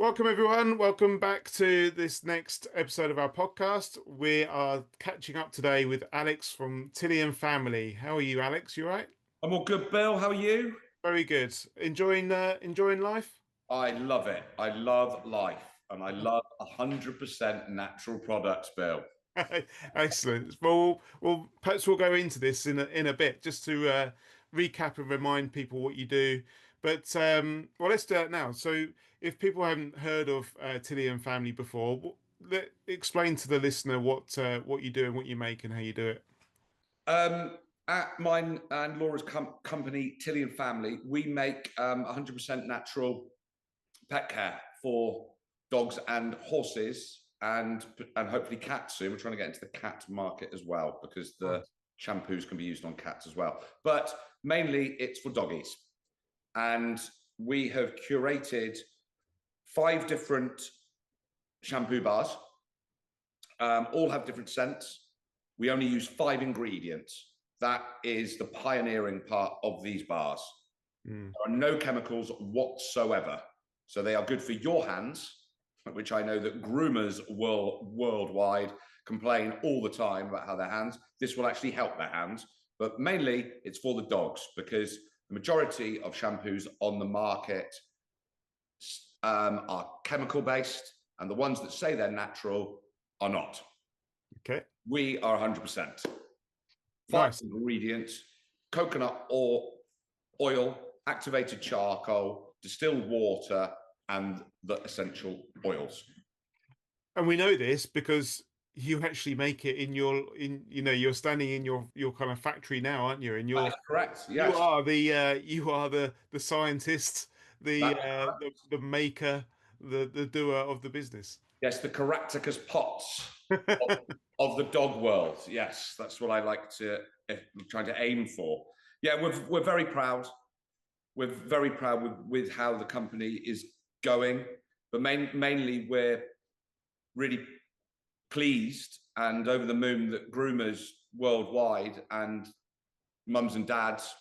Welcome, everyone. Welcome back to this next episode of our podcast. We are catching up today with Alex from Tilly and Family. How are you, Alex? You all right? I'm all good, Bill. How are you? Very good. Enjoying life? I love it. I love life, and I love 100% natural products, Bill. Excellent. Well, perhaps we'll go into this in a bit, just to recap and remind people what you do. But well, let's do it now. So, if people haven't heard of Tilly and Family before, explain to the listener what you do and what you make and how you do it. At mine and Laura's company, Tilly and Family, we make 100% natural pet care for dogs and horses, and hopefully cats soon. We're trying to get into the cat market as well because the shampoos can be used on cats as well. But mainly, it's for doggies, and we have curated 5 different shampoo bars. All have different scents. We only use 5 ingredients. That is the pioneering part of these bars. Mm. There are no chemicals whatsoever. So they are good for your hands, which I know that groomers worldwide complain all the time about how their hands. This will actually help their hands. But mainly it's for the dogs because the majority of shampoos on the market are chemical based, and the ones that say they're natural are not. Okay. We are 100%. Five Nice. ingredients: coconut or oil, activated charcoal, distilled water, and the essential oils. And we know this because you actually make it you're standing in your kind of factory now, aren't you? And That is correct. you Yes, are the scientist, that is correct. the maker, the doer of the business. Yes, the Caractacus pots of the dog world. Yes, that's what I like to try to aim for. Yeah, we're very proud. We're very proud with how the company is going, but mainly we're really pleased and over the moon that groomers worldwide and mums and dads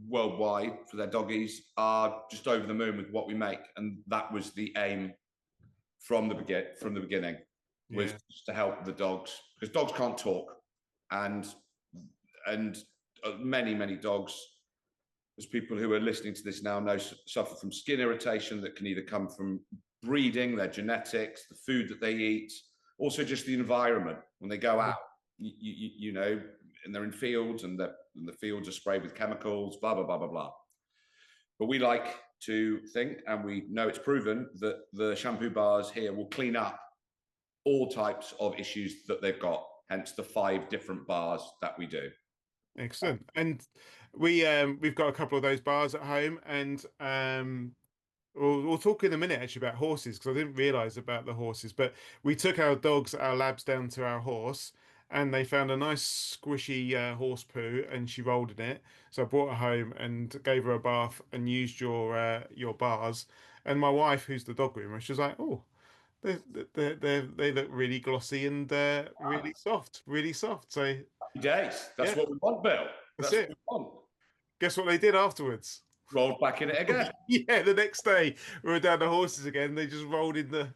worldwide for their doggies are just over the moon with what we make, and that was the aim from the beginning, was Yeah. just to help the dogs because dogs can't talk, and many dogs, as people who are listening to this now know, suffer from skin irritation that can either come from breeding, their genetics, the food that they eat, also just the environment when they go out. You know, and they're in fields, and the fields are sprayed with chemicals, blah blah blah blah blah. But we like to think, and we know it's proven, that the shampoo bars here will clean up all types of issues that they've got. Hence the 5 different bars that we do. Excellent. And we've got a couple of those bars at home, and we'll talk in a minute actually about horses because I didn't realize about the horses. But we took our labs down to our horse, and they found a nice squishy horse poo, and she rolled in it. So I brought her home and gave her a bath and used your bars. And my wife, who's the dog groomer, she was like, "Oh, they look really glossy and really soft, really soft." So Happy days. That's yeah, what we want, Bill. that's That's what it. we want. Guess what they did afterwards? Rolled back in it again. Yeah, the next day we were down the horses again. They just rolled in the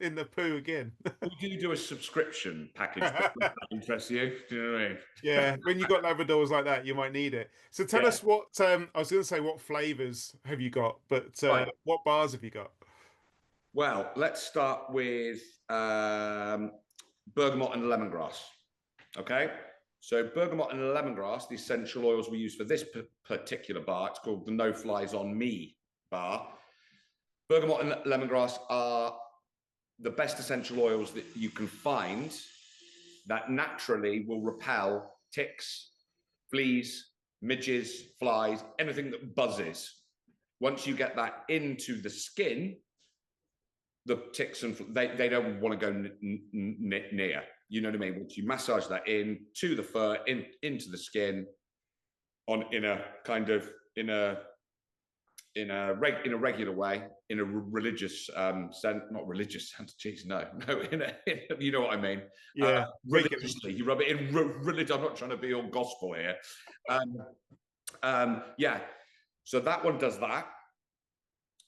in the poo again. We do a subscription package. That interests you? Do you know what I mean? Yeah, when you got Labradors like that, you might need it. So tell Yeah. us what I was going to say. What flavors have you got? But Right. what bars have you got? Well, let's start with bergamot and lemongrass. Okay. So bergamot and lemongrass, the essential oils we use for this particular bar, it's called the No Flies on Me bar. Bergamot and lemongrass are the best essential oils that you can find that naturally will repel ticks, fleas, midges, flies, anything that buzzes. Once you get that into the skin, the ticks and they don't want to go near. You know what I mean? Once you massage that in to the fur, into the skin, in a kind of in a regular way, in a religious sense, not religious sense. Geez, no, you know what I mean. Yeah, regular. Religiously, you rub it in religion. I'm not trying to be all gospel here. Yeah. So that one does that.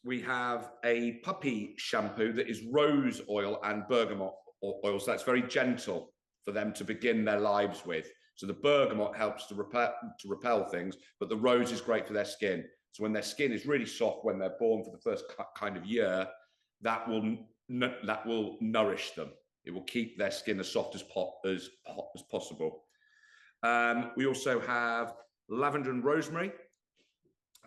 we have a puppy shampoo that is rose oil and bergamot oil. So that's very gentle for them to begin their lives with. So the bergamot helps to repel things, but the rose is great for their skin. So when their skin is really soft when they're born for the first kind of year, that will nourish them. It will keep their skin as soft as possible. We also have lavender and rosemary.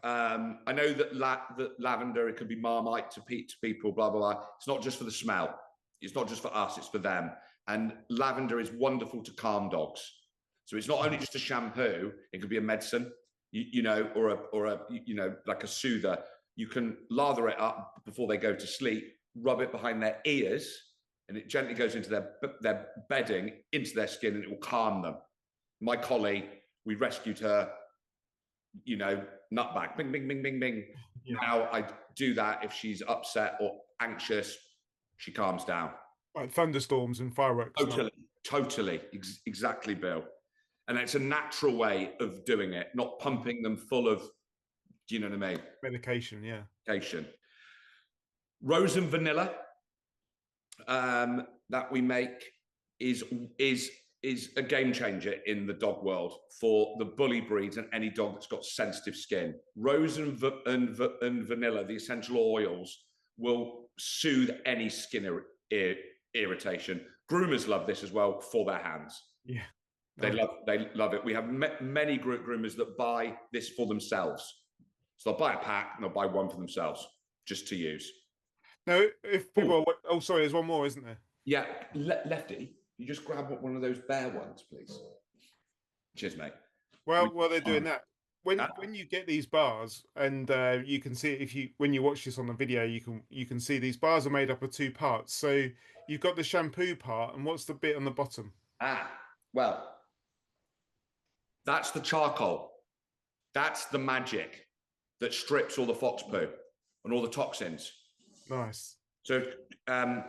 I know that lavender, it can be Marmite to people, blah, blah, blah. It's not just for the smell. It's not just for us, it's for them. And lavender is wonderful to calm dogs. So it's not only just a shampoo, it could be a medicine, you know, or a you know, like a soother. You can lather it up before they go to sleep, rub it behind their ears, and it gently goes into their bedding, into their skin, and it will calm them. My collie, we rescued her, you know, nutback, bing, bing, bing, bing, bing. Yeah. Now I do that if she's upset or anxious, she calms down. Like thunderstorms and fireworks. Totally, exactly, Bill. And it's a natural way of doing it, not pumping them full of, do you know what I mean? Medication, yeah. Medication. Rose and vanilla that we make is a game changer in the dog world for the bully breeds and any dog that's got sensitive skin. Rose and vanilla, the essential oils, will soothe any skin irritation. Groomers love this as well for their hands. Yeah. They love it. We have many groomers that buy this for themselves. So they'll buy a pack and they'll buy one for themselves just to use. Now, if people oh, sorry, there's one more, isn't there? Yeah, Lefty, you just grab one of those bear ones, please. Cheers, mate. Well, while they're doing that, when you get these bars, and you can see when you watch this on the video, you can see these bars are made up of two parts. So you've got the shampoo part, and what's the bit on the bottom? Well, that's the charcoal. That's the magic that strips all the fox poo and all the toxins. Nice. So so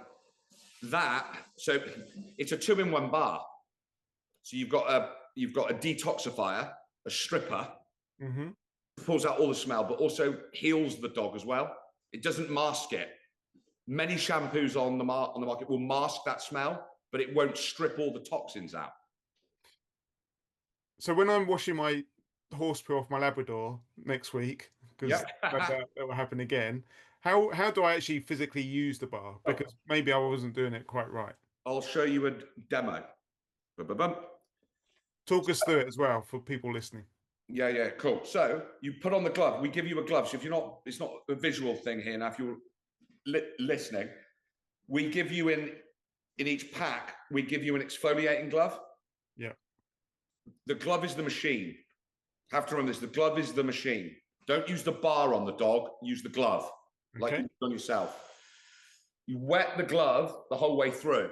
it's a 2-in-1 bar. So you've got a detoxifier, a stripper, pulls out all the smell, but also heals the dog as well. It doesn't mask it. Many shampoos on the market will mask that smell, but it won't strip all the toxins out. So when I'm washing my horse poo off my Labrador next week, because that will happen again, how do I actually physically use the bar? Because maybe I wasn't doing it quite right. I'll show you a demo. Talk us through it as well for people listening. Yeah, cool. So you put on the glove. We give you a glove. So if you're not, it's not a visual thing here. Now, if you're listening, we give you in each pack, we give you an exfoliating glove. Yeah. The glove is the machine. Have to remember this. The glove is the machine. Don't use the bar on the dog. Use the glove, like you do on yourself. You wet the glove the whole way through.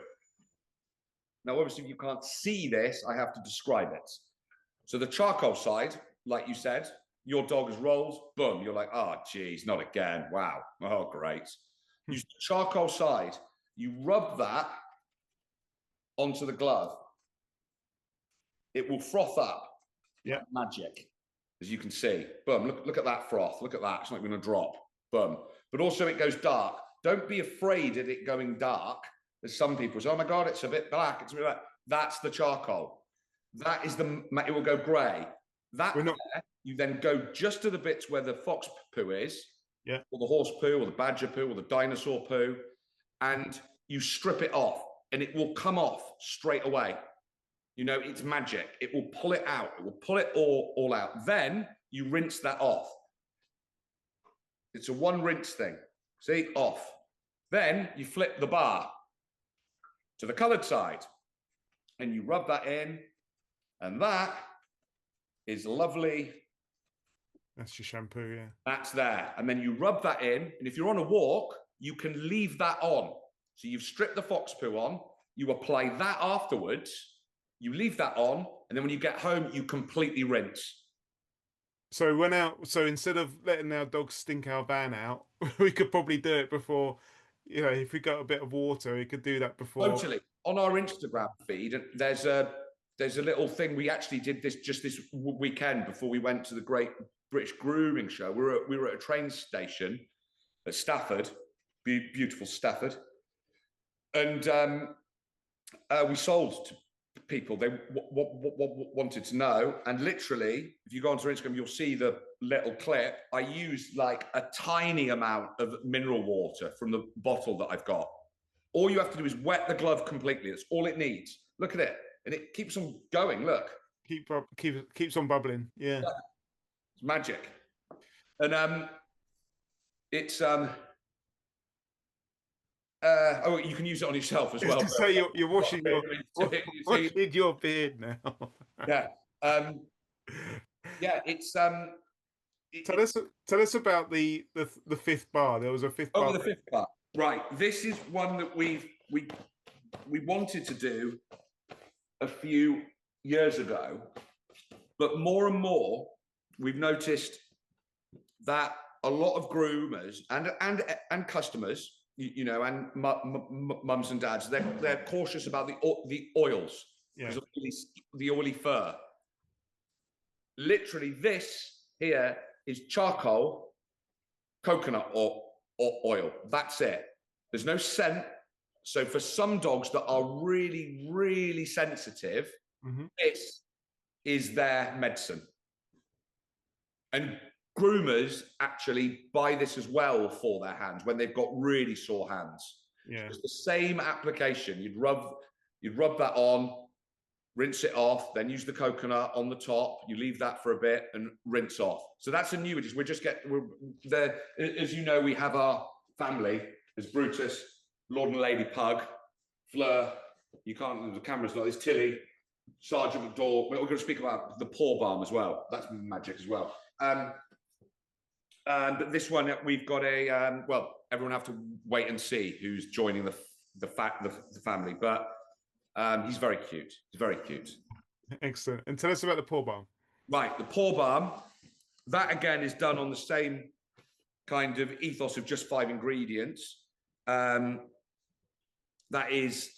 Now, obviously, if you can't see this, I have to describe it. So the charcoal side, like you said, your dog has rolled, boom, you're like, oh, geez, not again. Wow. Oh, great. Use the charcoal side. You rub that onto the glove. It will froth up. Yeah. Magic, as you can see. Boom, look at that froth. Look at that. It's not going to drop. Boom. But also it goes dark. Don't be afraid of it going dark. There's some people say, oh my God, it's a bit black. It's a bit black. That's the charcoal. That is it will go grey. You then go just to the bits where the fox poo is, or the horse poo, or the badger poo, or the dinosaur poo, and you strip it off, and it will come off straight away. You know, it's magic. It will pull it out. It will pull it all out. Then you rinse that off. It's a one rinse thing. See, off. Then you flip the bar to the coloured side, and you rub that in, and that is lovely. That's your shampoo, yeah. That's there. And then you rub that in, and if you're on a walk, you can leave that on. So you've stripped the fox poo on, you apply that afterwards, you leave that on, and then when you get home, you completely rinse. So instead of letting our dogs stink our van out, we could probably do it before, you know, if we got a bit of water, we could do that before. Totally. On our Instagram feed, there's a little thing. We actually did this just this weekend before we went to the Great British Grooming Show. We were at a train station, at Stafford, beautiful Stafford, and we sold to people. They wanted to know, and literally, if you go onto Instagram, you'll see the little clip. I used like a tiny amount of mineral water from the bottle that I've got. All you have to do is wet the glove completely. That's all it needs. Look at it, and it keeps on going. Look, keeps on bubbling. Yeah, it's magic, and it's oh, you can use it on yourself as well. To say you're washing your beard now. Yeah, yeah. It's Tell us about the fifth bar. There was a fifth bar. The fifth bar. Right. This is one that we wanted to do a few years ago, but more and more we've noticed that a lot of groomers and customers, you know, and mums and dads, they're cautious about the oils, the oily fur. Literally, this here is charcoal, coconut oil. That's it. There's no scent. So for some dogs that are really, really sensitive, this is their medicine. And groomers actually buy this as well for their hands when they've got really sore hands. Yeah, it's the same application. You'd rub that on, rinse it off, then use the coconut on the top. You leave that for a bit and rinse off. So that's a new. We're there. As you know, we have our family. There's Brutus, Lord and Lady Pug, Fleur. You can't. The camera's not. There's Tilly, Sergeant McDowell. We're going to speak about the paw balm as well. That's magic as well. But this one, we've got a well. Everyone have to wait and see who's joining the family. But he's very cute. He's very cute. Excellent. And tell us about the paw balm. Right, the paw balm. That again is done on the same kind of ethos of just 5 ingredients. That is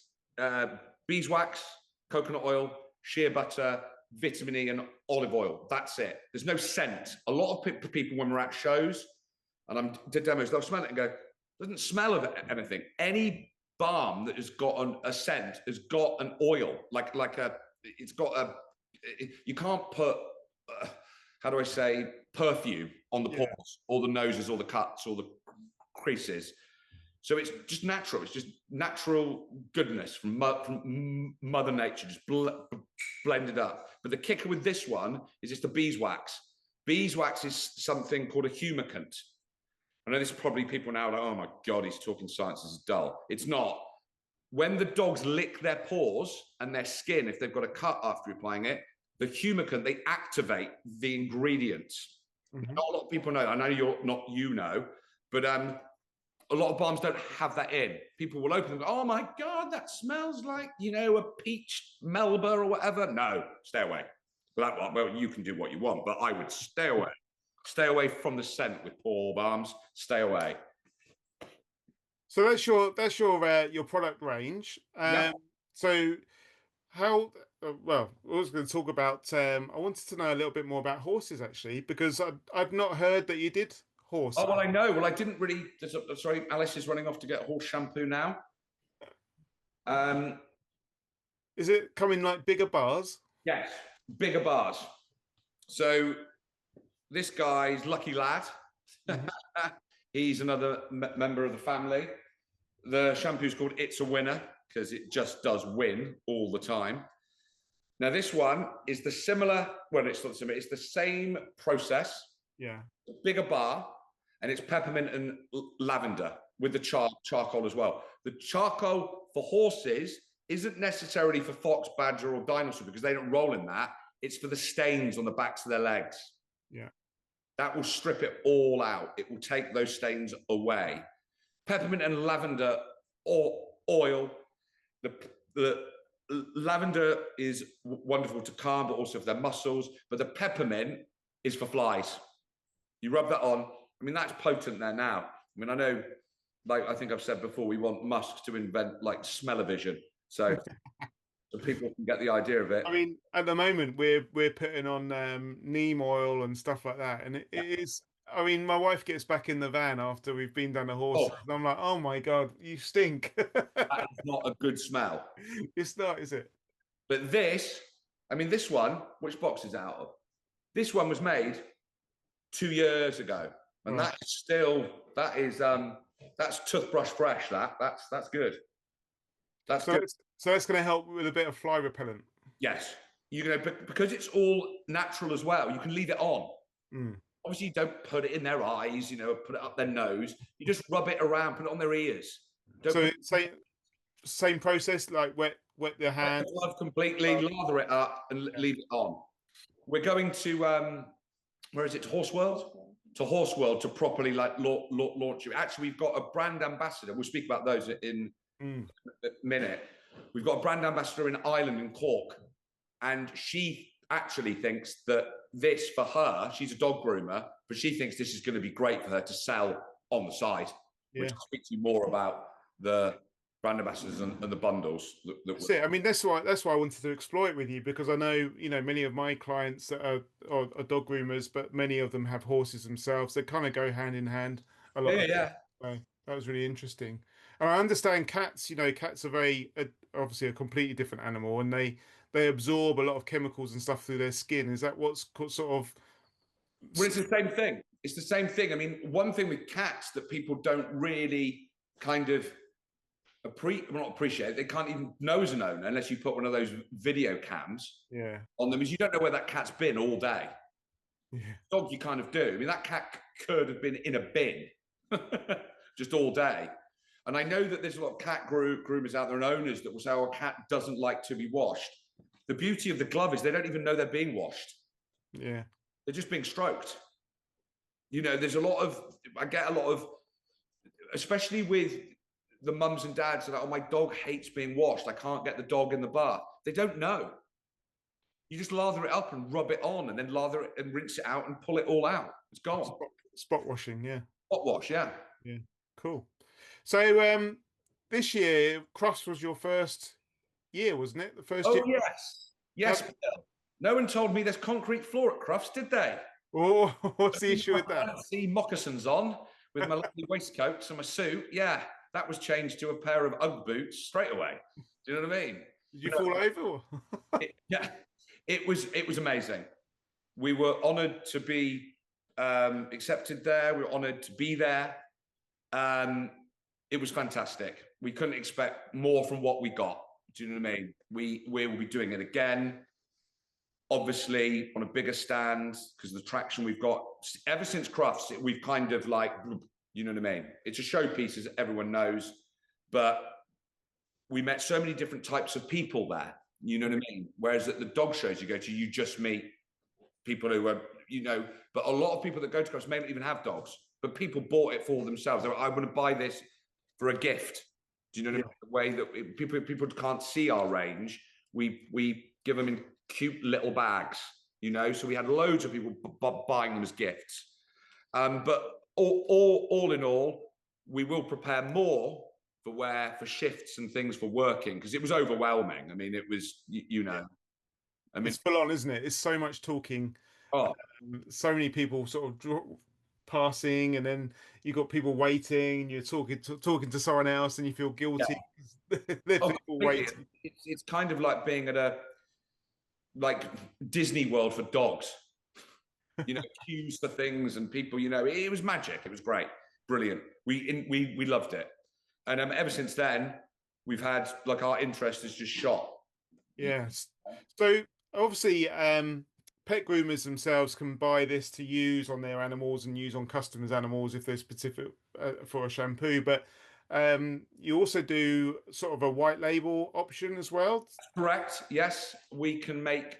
beeswax, coconut oil, shea butter, vitamin E, and olive oil. That's it. There's no scent. A lot of people, when we're at shows and I'm did demos, they'll smell it and go, doesn't smell of anything. Any balm that has got a scent has got an oil, it's got a. You can't put how do I say perfume on the paws or the noses or the cuts or the creases. So it's just natural. It's just natural goodness from Mother Nature, just blended up. But the kicker with this one is it's the beeswax. Beeswax is something called a humectant. I know this is probably people now like, oh my God, he's talking science, this is dull. It's not. When the dogs lick their paws and their skin, if they've got a cut after applying it, the humectant, they activate the ingredients. Not a lot of people know. I know you're not, but a lot of balms don't have that in. People will open them and go, oh my God, that smells like, a peach Melba or whatever. No, stay away. Well, you can do what you want, but I would stay away. Stay away from the scent with paw balms. Stay away. So that's your product range. So how? Well, I was going to talk about. I wanted to know a little bit more about horses actually, because I've not heard that you did horse. Oh well, I know. Well, I didn't really. Sorry, Alice is running off to get horse shampoo now. Is it coming like bigger bars? Yes, bigger bars. So this guy's lucky lad. He's another member of the family. The shampoo's called It's a Winner because it just does win all the time. Now this one is the similar. Well, it's not similar. It's the same process. Yeah. Bigger bar, and it's peppermint and lavender with the charcoal as well. The charcoal for horses isn't necessarily for fox, badger, or dinosaur because they don't roll in that. It's for the stains on the backs of their legs. Yeah. That will strip it all out. It will take those stains away. Peppermint and lavender oil. The lavender is wonderful to calm, but also for their muscles. But the peppermint is for flies. You rub that on. I mean, that's potent there now. I mean, I know, like I think I've said before, we want Musk to invent like smell-o-vision. So people can get the idea of it. I mean, at the moment we're putting on neem oil and stuff like that, and it is I mean, my wife gets back in the van after we've been down the horses, Oh, and I'm like, oh my God, you stink. that is not a good smell. It's not, is it? But this, I mean, this one, which box is it out of? This one was made 2 years ago, and Right. that's still that's toothbrush fresh. That's good. That's So good. that's going to help with a bit of fly repellent. Yes, you know, because it's all natural as well. You can leave it on. Mm. Obviously, you don't put it in their eyes. You know, put it up their nose. You just rub it around, put it on their ears. Don't So put same process, like wet the hand. the glove completely, lather it up, and leave it on. We're going to where is it? To Horse World. To Horse World to properly like launch it. Actually, we've got a brand ambassador. We'll speak about those in a minute. We've got a brand ambassador in Ireland, in Cork, and she actually thinks that this for her, she's a dog groomer, but she thinks this is going to be great for her to sell on the side. Yeah. Which I'll speak to you more about the brand ambassadors and the bundles. That's it. I mean, that's why I wanted to explore it with you, because I know, many of my clients that are dog groomers, but many of them have horses themselves. They kind of go hand in hand a lot. Yeah. So that was really interesting. And I understand cats. Cats are obviously a completely different animal, and they absorb a lot of chemicals and stuff through their skin. Is that what's sort of? Well, it's the same thing. It's the same thing. I mean, one thing with cats that people don't really kind of not appreciate, they can't even know as an owner unless you put one of those video cams Yeah. on them, is you don't know where that cat's been all day. Yeah. Dog, you kind of do. I mean, that cat could have been in a bin just all day. And I know that there's a lot of cat groomers out there and owners that will say, oh, a cat doesn't like to be washed. The beauty of the glove is they don't even know they're being washed. Yeah. They're just being stroked. There's I get a lot of, especially with the mums and dads that are like, oh, my dog hates being washed. I can't get the dog in the bath. They don't know. You just lather it up and rub it on, and then lather it and rinse it out and pull it all out. It's gone. Spot washing, yeah. Hot wash, yeah. Yeah. Cool. So this year, Crufts was your first year, wasn't it? The first year. Yes. Yes. No one told me there's concrete floor at Crufts, did they? Oh, what's the issue with that? See moccasins on with my lovely waistcoats and my suit. Yeah, that was changed to a pair of Ugg boots straight away. Do you know what I mean? Did you fall over? Yeah, it was amazing. We were honoured to be accepted there. We were honoured to be there. It was fantastic. We couldn't expect more from what we got. Do you know what I mean? We will be doing it again. Obviously, on a bigger stand, because the traction we've got ever since Crufts, we've kind of like, you know what I mean? It's a showpiece, as everyone knows, but we met so many different types of people there. You know what I mean? Whereas at the dog shows you go to, you just meet people who are, but a lot of people that go to Crufts may not even have dogs, but people bought it for themselves. They're like, I want to buy this for a gift. Do you know what I mean? The way that people can't see our range, we give them in cute little bags, so we had loads of people buying them as gifts. But all in all, we will prepare more for shifts and things for working, because it was overwhelming. I mean, it was, I mean, it's full on, isn't it? It's so much talking. So many people sort of passing, and then you got people waiting, and you're talking to someone else, and you feel guilty. Yeah. People waiting. It's kind of like being at a Disney World for dogs. Queues for things and people. It was magic. It was great, brilliant. We loved it, and ever since then, we've had our interest has just shot. Yes. So obviously, pet groomers themselves can buy this to use on their animals and use on customers' animals if they're specific for a shampoo. But you also do sort of a white label option as well. That's correct. Yes, we can make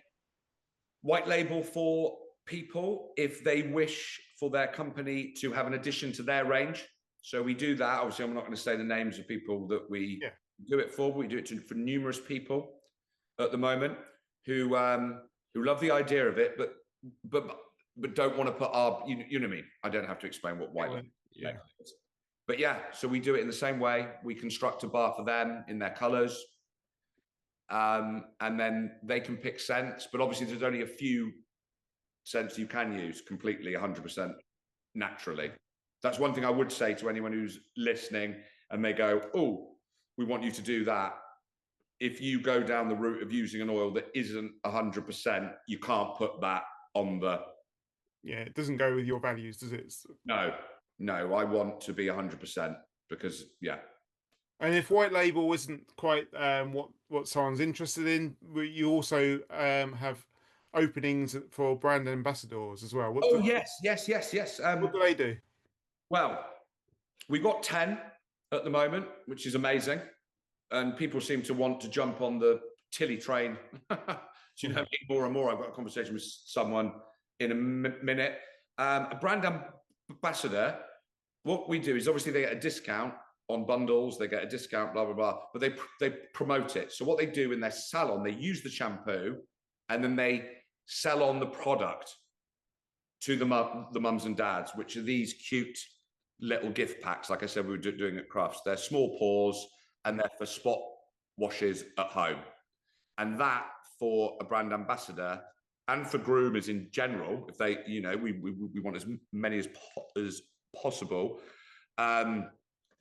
white label for people if they wish for their company to have an addition to their range. So we do that. Obviously, I'm not going to say the names of people that we do it for, but we do it for numerous people at the moment who love the idea of it, but don't want to put our, you know what I mean? I don't have to explain what white label is. But yeah, so we do it in the same way. We construct a bar for them in their colors. And then they can pick scents, but obviously there's only a few scents you can use completely 100% naturally. That's one thing I would say to anyone who's listening and they go, oh, we want you to do that. If you go down the route of using an oil that isn't 100%, you can't put that on the... Yeah, it doesn't go with your values, does it? No, I want to be 100% because, yeah. And if white label isn't quite what someone's interested in, you also have openings for brand ambassadors as well. Yes. What do they do? Well, we've got 10 at the moment, which is amazing. And people seem to want to jump on the Tilly train. You know, more and more. I've got a conversation with someone in a minute. A brand ambassador, what we do is obviously they get a discount on bundles, they get a discount, blah, blah, blah, but they promote it. So what they do in their salon, they use the shampoo and then they sell on the product to the mums and dads, which are these cute little gift packs. Like I said, we were doing at Crufts. They're small paws and they're for spot washes at home. And that for a brand ambassador and for groomers in general, if they, you know, we want as many as possible.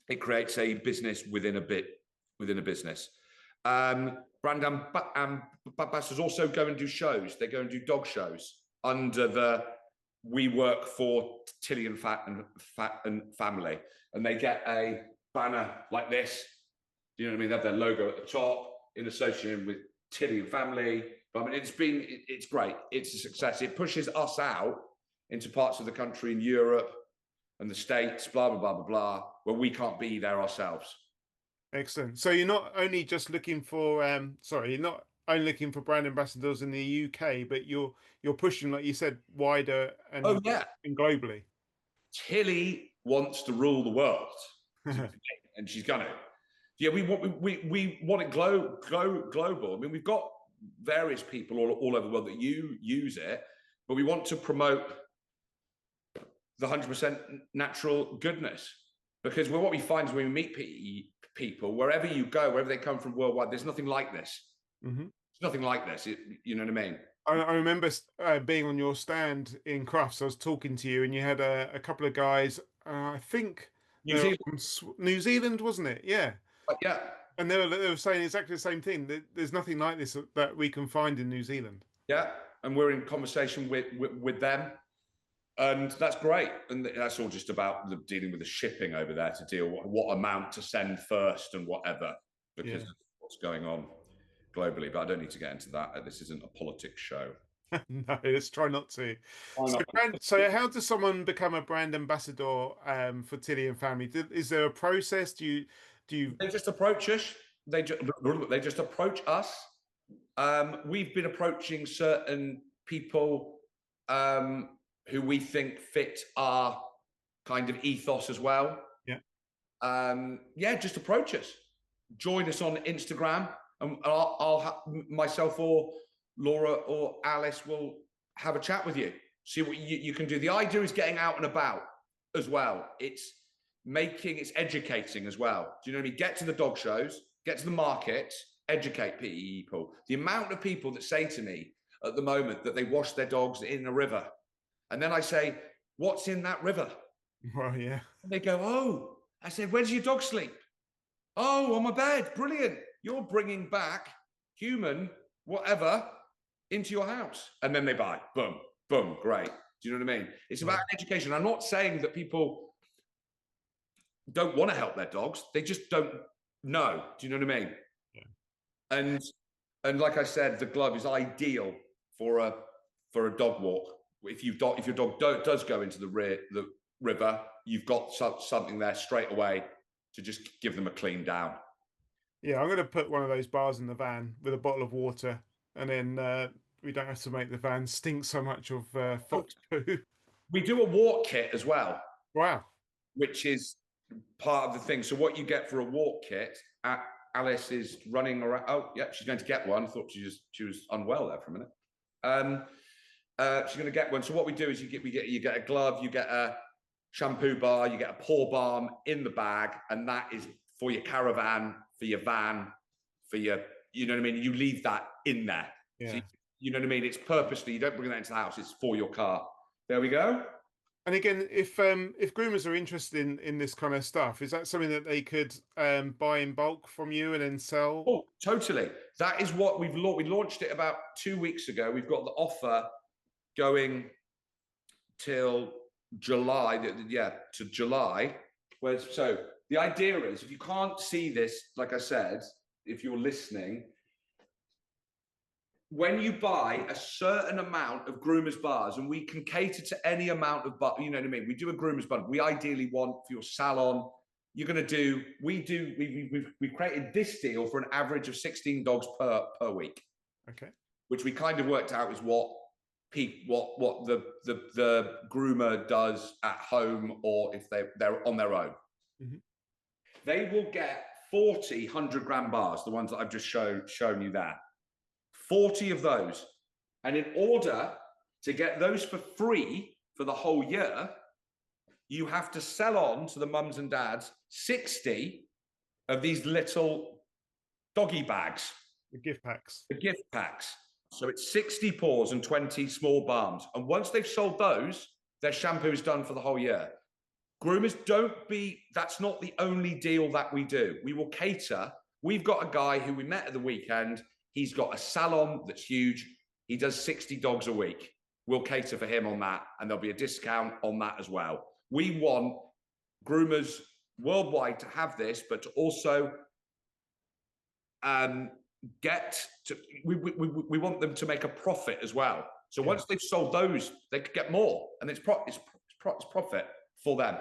It creates a business within a business. Brand ambassadors also go and do shows. They go and do dog shows under the "We Work for Tilly and Family," and they get a banner like this. You know what I mean? They have their logo at the top in association with Tilly and Family. But I mean, it's great. It's a success. It pushes us out into parts of the country in Europe and the States, blah, blah, blah, blah, blah, where we can't be there ourselves. Excellent. So you're not only just looking for, you're not only looking for brand ambassadors in the UK, but you're pushing, like you said, wider and, and globally. Tilly wants to rule the world, and she's gonna. Yeah, we want it global. I mean, we've got various people all over the world that use it, but we want to promote the 100% natural goodness, because what we find is when we meet people, wherever you go, wherever they come from worldwide, there's nothing like this. Mm-hmm. There's nothing like this. You know what I mean? I remember being on your stand in Crufts. I was talking to you, and you had a couple of guys. I think New Zealand. From New Zealand, wasn't it? Yeah. Yeah. And they were saying exactly the same thing. There's nothing like this that we can find in New Zealand. Yeah, and we're in conversation with them, and that's great. And that's all just about dealing with the shipping over there to deal what amount to send first and whatever, because of what's going on globally. But I don't need to get into that. This isn't a politics show. No, let's try not to. So how does someone become a brand ambassador for Tilly and Family? Is there a process? Do you They just approach us. They just approach us. We've been approaching certain people who we think fit our kind of ethos as well. Yeah. Just approach us. Join us on Instagram, and I'll myself or Laura or Alice will have a chat with you. See what you can do. The idea is getting out and about as well. It's educating as well. Do you know what I mean? Get to the dog shows, get to the markets, educate people. The amount of people that say to me at the moment that they wash their dogs in a river, and then I say, what's in that river? Well, yeah. And they go, oh. I said, where does your dog sleep? Oh, on my bed. Brilliant. You're bringing back human whatever into your house. And then they buy. Boom, boom, great. Do you know what I mean? It's about education. I'm not saying that people don't want to help their dogs. They just don't know. Do you know what I mean? Yeah. And like I said, the glove is ideal for a dog walk. If your dog does go into the river, you've got something there straight away to just give them a clean down. Yeah, I'm going to put one of those bars in the van with a bottle of water, and then we don't have to make the van stink so much of fox poo. We do a walk kit as well. Wow. Which is part of the thing. So what you get for a walk kit, Alice is running around. Oh, yeah, she's going to get one. I thought she was unwell there for a minute. She's going to get one. So what we do is you get a glove, you get a shampoo bar, you get a paw balm in the bag, and that is for your caravan, for your van, for your, you know what I mean? You leave that in there. Yeah. So you know what I mean? It's purposely, you don't bring that into the house, it's for your car. There we go. And again, if groomers are interested in this kind of stuff, is that something that they could buy in bulk from you and then sell? Oh, totally. That is what we launched it about 2 weeks ago. We've got the offer going till July. Yeah, to July. So the idea is, if you can't see this, like I said, if you're listening, when you buy a certain amount of groomers bars, and we can cater to any amount of bar, you know what I mean? We do a groomers bar. We ideally want for your salon. You're going to do. We've created this deal for an average of 16 dogs per week. Okay. Which we kind of worked out is what the groomer does at home, or if they're on their own. Mm-hmm. They will get 40 100-gram bars, the ones that I've just shown you that. 40 of those. And in order to get those for free for the whole year, you have to sell on to the mums and dads 60 of these little doggy bags. The gift packs. The gift packs. So it's 60 paws and 20 small balms. And once they've sold those, their shampoo is done for the whole year. Groomers, that's not the only deal that we do. We will cater. We've got a guy who we met at the weekend. He's got a salon that's huge. He does 60 dogs a week. We'll cater for him on that, and there'll be a discount on that as well. We want groomers worldwide to have this, but to also we want them to make a profit as well. So once they've sold those, they could get more, and it's profit for them.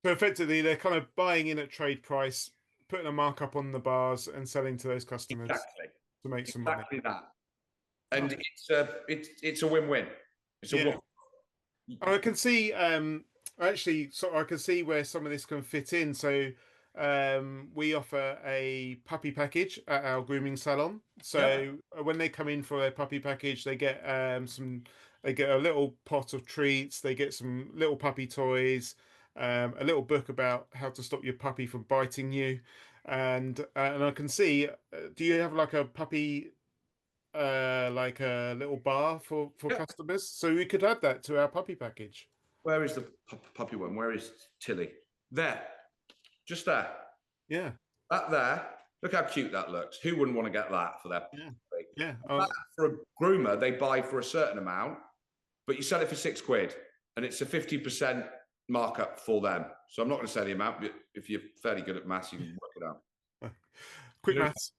So effectively, they're kind of buying in at trade price, putting a markup on the bars, and selling to those customers. Exactly. To make some money. Exactly that. And it's a win-win. It's a win. I can see actually, so I can see where some of this can fit in. So we offer a puppy package at our grooming salon. So when they come in for their puppy package, they get they get a little pot of treats, they get some little puppy toys, a little book about how to stop your puppy from biting you. And I can see, do you have like a puppy, like a little bar for customers? So we could add that to our puppy package. Where is the puppy one? Where is Tilly? There, just there. Yeah. That there. Look how cute that looks. Who wouldn't want to get that for their puppy? Yeah. For a groomer, they buy for a certain amount, but you sell it for £6, and it's a 50% markup for them. So I'm not going to say the amount, but if you're fairly good at maths, you can work it out. Quick maths.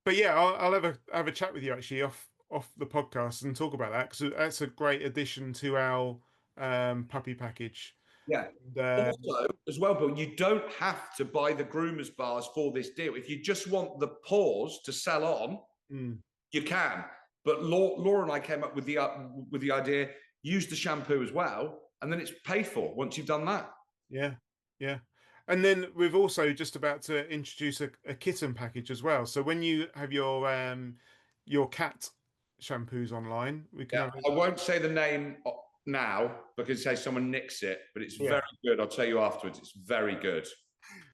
But yeah, I'll have a chat with you actually off the podcast and talk about that, because that's a great addition to our puppy package. Yeah. Also, as well, Bill, you don't have to buy the groomers bars for this deal. If you just want the paws to sell on, you can. But Laura and I came up with the idea: use the shampoo as well, and then it's paid for once you've done that. Yeah. And then we've also just about to introduce a kitten package as well. So when you have your cat shampoos online, we can have I won't say the name now, because say someone nicks it, but it's very good. I'll tell you afterwards. It's very good.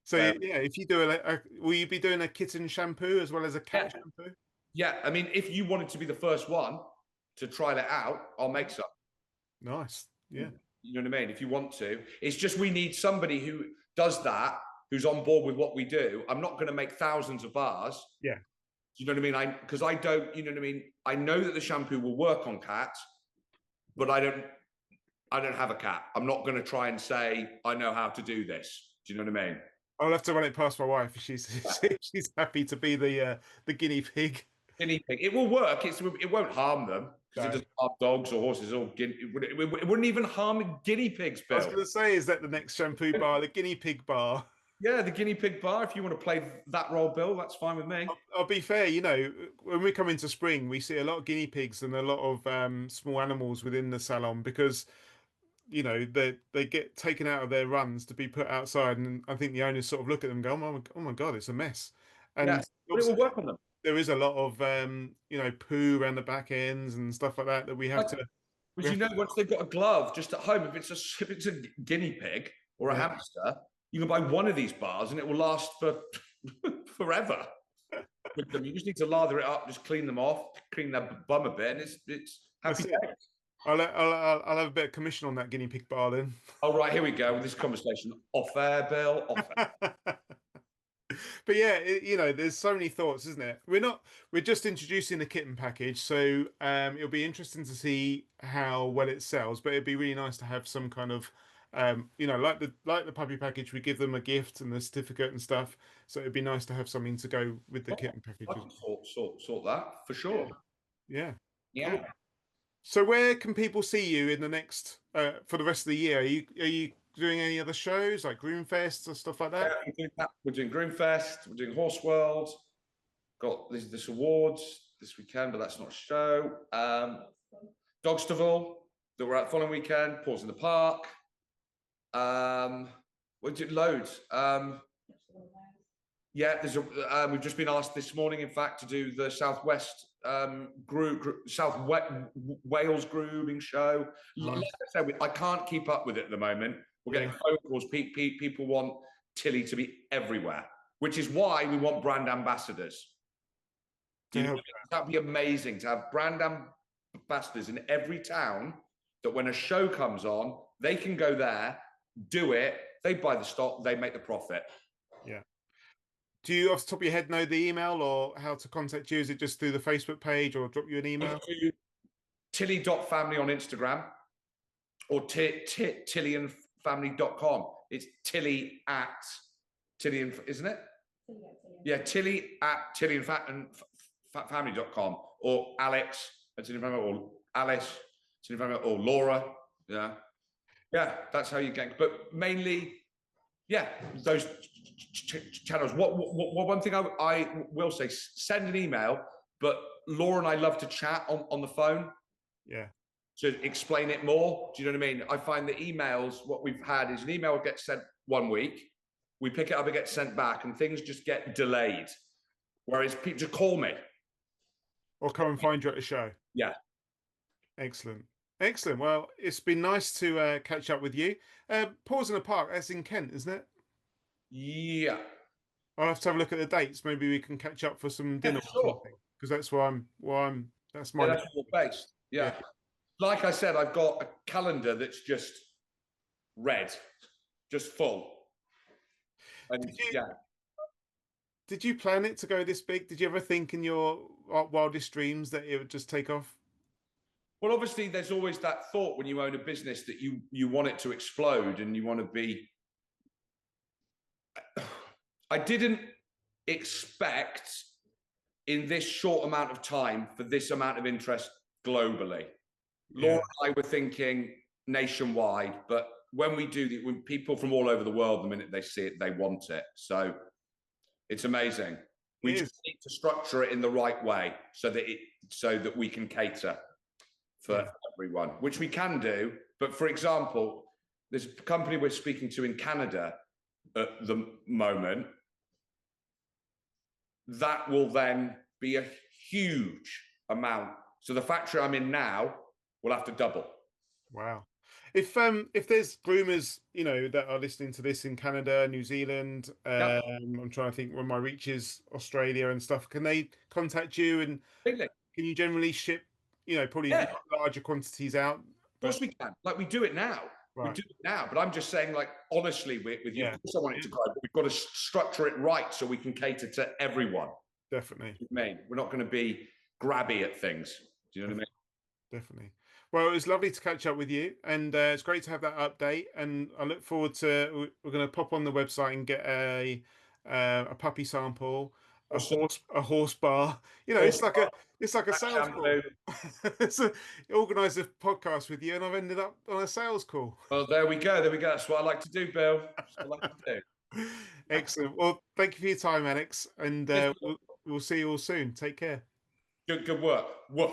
So if you do will you be doing a kitten shampoo as well as a cat shampoo? Yeah, I mean, if you wanted to be the first one to try that out, I'll make some. Nice. Yeah. You know what I mean? If you want to, it's just we need somebody who does that, who's on board with what we do. I'm not going to make thousands of bars. Yeah. You know what I mean? Because I don't. You know what I mean? I know that the shampoo will work on cats, but I don't have a cat. I'm not going to try and say I know how to do this. Do you know what I mean? I'll have to run it past my wife if she's happy to be the guinea pig. Guinea pig. It will work. It won't harm them, because it doesn't harm dogs or horses or it wouldn't even harm guinea pigs, Bill. I was going to say, is that the next shampoo bar, the guinea pig bar? Yeah, the guinea pig bar. If you want to play that role, Bill, that's fine with me. I'll be fair. You know, when we come into spring, we see a lot of guinea pigs and a lot of small animals within the salon, because you know they get taken out of their runs to be put outside, and I think the owners sort of look at them and go, oh my god, it's a mess. And it will work on them. There is a lot of poo around the back ends and stuff like that we have to. But you know, once they've got a glove just at home, if it's a guinea pig or a hamster, you can buy one of these bars and it will last for forever. With them, you just need to lather it up, just clean them off, clean their bum a bit, and it's happy days. I'll have a bit of commission on that guinea pig bar then. Oh, right, here we go with this conversation. Off air, Bill. Off air. But yeah, there's so many thoughts, isn't it? We're just introducing the kitten package, so it'll be interesting to see how well it sells. But it'd be really nice to have some kind of, like the puppy package, we give them a gift and the certificate and stuff. So it'd be nice to have something to go with the kitten package. I can sort that for sure. Yeah. Yeah. Cool. So where can people see you in the next for the rest of the year? Are you doing any other shows like Groomfest or stuff like that? We're doing Groomfest. We're doing Horse World. Got this awards this weekend, but that's not a show. Dogstaval that we're at the following weekend. Paws in the Park. We did loads. Yeah, we've just been asked this morning, in fact, to do the Southwest South Wales grooming show. Like I said, I can't keep up with it at the moment. We're getting phone calls. People want Tilly to be everywhere, which is why we want brand ambassadors. That'd be amazing to have brand ambassadors in every town, that when a show comes on, they can go there, do it, they buy the stock, they make the profit. Yeah. Do you off the top of your head know the email or how to contact you? Is it just through the Facebook page or drop you an email? Tilly.family on Instagram or tillyandfamily.com. It's Tilly at Tilly and, isn't it? Yeah, Tilly at tillyandfamily.com or Alex at Tilly and Family or Alice Tilly and Family or Laura. Yeah. Yeah, that's how you get. But mainly, yeah, those channels. One thing I will say, send an email, but Laura and I love to chat on the phone. Yeah. To explain it more. Do you know what I mean? I find the emails, what we've had is an email gets sent one week, we pick it up, it gets sent back, and things just get delayed. Whereas people just call me. Or come and find you at a show. Yeah. Excellent. Excellent. Well, it's been nice to catch up with you. Paws in the Park, that's in Kent, isn't it? Yeah. I'll have to have a look at the dates. Maybe we can catch up for some dinner or something. Because that's where I'm that's my that's your base. Yeah. Like I said, I've got a calendar that's just red, just full. And did you plan it to go this big? Did you ever think in your wildest dreams that it would just take off? Well, obviously, there's always that thought when you own a business that you want it to explode and you want to be. I didn't expect in this short amount of time for this amount of interest globally. Laura and I were thinking nationwide, but when we do when people from all over the world, the minute they see it, they want it. So it's amazing. We just need to structure it in the right way so that we can cater for everyone, which we can do. But for example, there's a company we're speaking to in Canada at the moment. That will then be a huge amount. So the factory I'm in now will have to double. Wow. If there's groomers, that are listening to this in Canada, New Zealand, I'm trying to think where my reach is, Australia and stuff, can they contact you and can you generally ship, probably larger quantities out? Of course we can. Like we do it now. Right. We do it now. But I'm just saying, like, honestly, with you, of course I want it to grow, but we've got to structure it right so we can cater to everyone. Definitely. We're not going to be grabby at things. Do you know what I mean? Definitely. Well, it was lovely to catch up with you, and it's great to have that update. And I look forward to we're going to pop on the website and get a puppy sample, a horse bar. It's like a sales call. So organise a podcast with you, and I've ended up on a sales call. Well, there we go. That's what I like to do, Bill. That's what I like to do. Excellent. Well, thank you for your time, Alex, and we'll see you all soon. Take care. Good work. Woof.